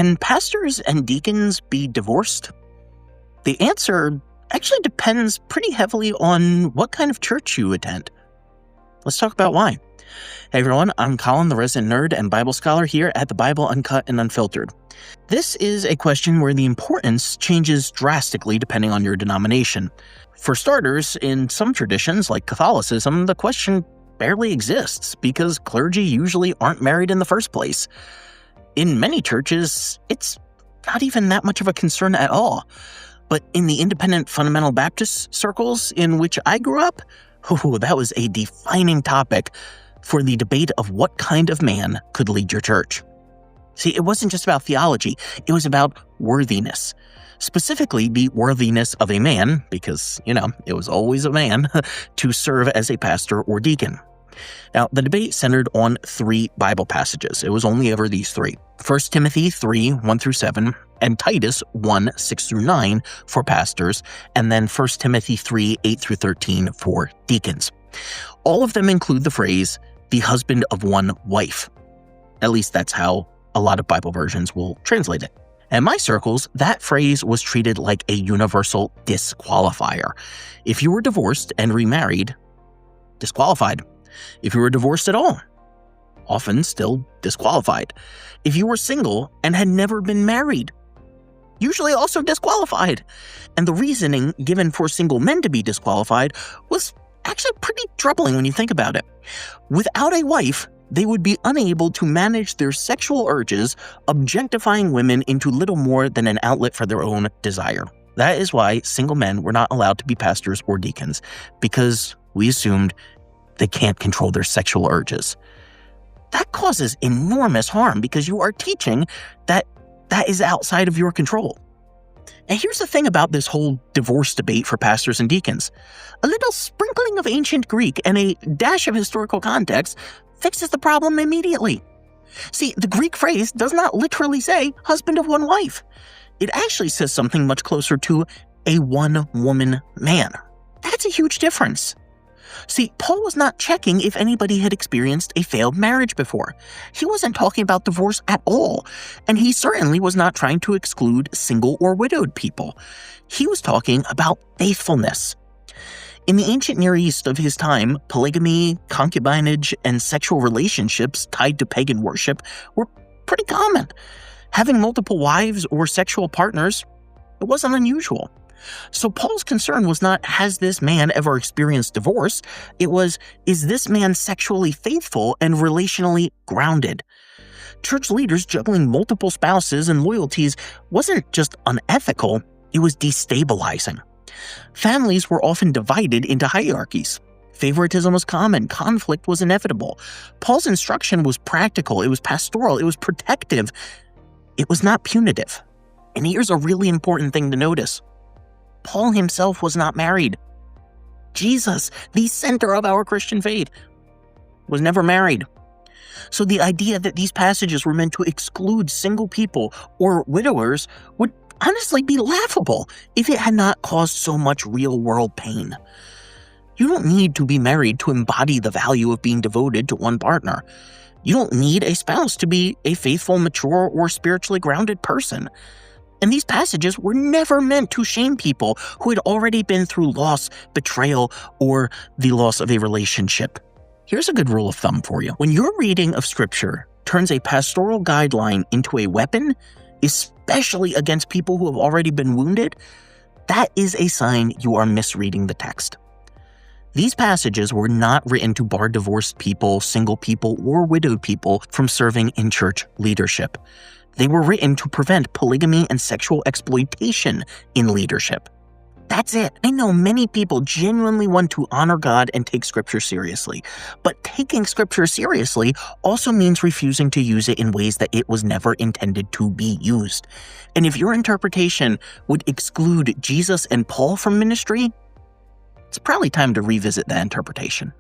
Can pastors and deacons be divorced? The answer actually depends pretty heavily on what kind of church you attend. Let's talk about why. Hey everyone, I'm Colin, the resident nerd and Bible scholar here at the Bible Uncut and Unfiltered. This is a question where the importance changes drastically depending on your denomination. For starters, in some traditions like Catholicism, the question barely exists because clergy usually aren't married in the first place. In many churches, it's not even that much of a concern at all. But in the independent fundamental Baptist circles in which I grew up, that was a defining topic for the debate of what kind of man could lead your church. See, it wasn't just about theology, it was about worthiness. Specifically, the worthiness of a man, because, it was always a man, to serve as a pastor or deacon. Now, the debate centered on 3 Bible passages. It was only ever these 3. 1 Timothy 3, 1-7, and Titus 1, 6-9 for pastors, and then 1 Timothy 3, 8-13 for deacons. All of them include the phrase, the husband of one wife. At least that's how a lot of Bible versions will translate it. In my circles, that phrase was treated like a universal disqualifier. If you were divorced and remarried, disqualified. If you were divorced at all, often still disqualified. If you were single and had never been married, usually also disqualified. And the reasoning given for single men to be disqualified was actually pretty troubling when you think about it. Without a wife, they would be unable to manage their sexual urges, objectifying women into little more than an outlet for their own desire. That is why single men were not allowed to be pastors or deacons, because we assumed they can't control their sexual urges. That causes enormous harm because you are teaching that is outside of your control. And here's the thing about this whole divorce debate for pastors and deacons. A little sprinkling of ancient Greek and a dash of historical context fixes the problem immediately. See, the Greek phrase does not literally say husband of one wife. It actually says something much closer to a one-woman man. That's a huge difference. See, Paul was not checking if anybody had experienced a failed marriage before. He wasn't talking about divorce at all, and he certainly was not trying to exclude single or widowed people. He was talking about faithfulness. In the ancient Near East of his time, polygamy, concubinage, and sexual relationships tied to pagan worship were pretty common. Having multiple wives or sexual partners, it wasn't unusual. So Paul's concern was not, has this man ever experienced divorce? It was, is this man sexually faithful and relationally grounded? Church leaders juggling multiple spouses and loyalties wasn't just unethical, it was destabilizing. Families were often divided into hierarchies. Favoritism was common, conflict was inevitable. Paul's instruction was practical, it was pastoral, it was protective. It was not punitive. And here's a really important thing to notice. Paul himself was not married. Jesus, the center of our Christian faith, was never married. So the idea that these passages were meant to exclude single people or widowers would honestly be laughable if it had not caused so much real-world pain. You don't need to be married to embody the value of being devoted to one partner. You don't need a spouse to be a faithful, mature, or spiritually grounded person. And these passages were never meant to shame people who had already been through loss, betrayal, or the loss of a relationship. Here's a good rule of thumb for you. When your reading of Scripture turns a pastoral guideline into a weapon, especially against people who have already been wounded, that is a sign you are misreading the text. These passages were not written to bar divorced people, single people, or widowed people from serving in church leadership. They were written to prevent polygamy and sexual exploitation in leadership. That's it. I know many people genuinely want to honor God and take Scripture seriously, but taking Scripture seriously also means refusing to use it in ways that it was never intended to be used. And if your interpretation would exclude Jesus and Paul from ministry, it's probably time to revisit that interpretation.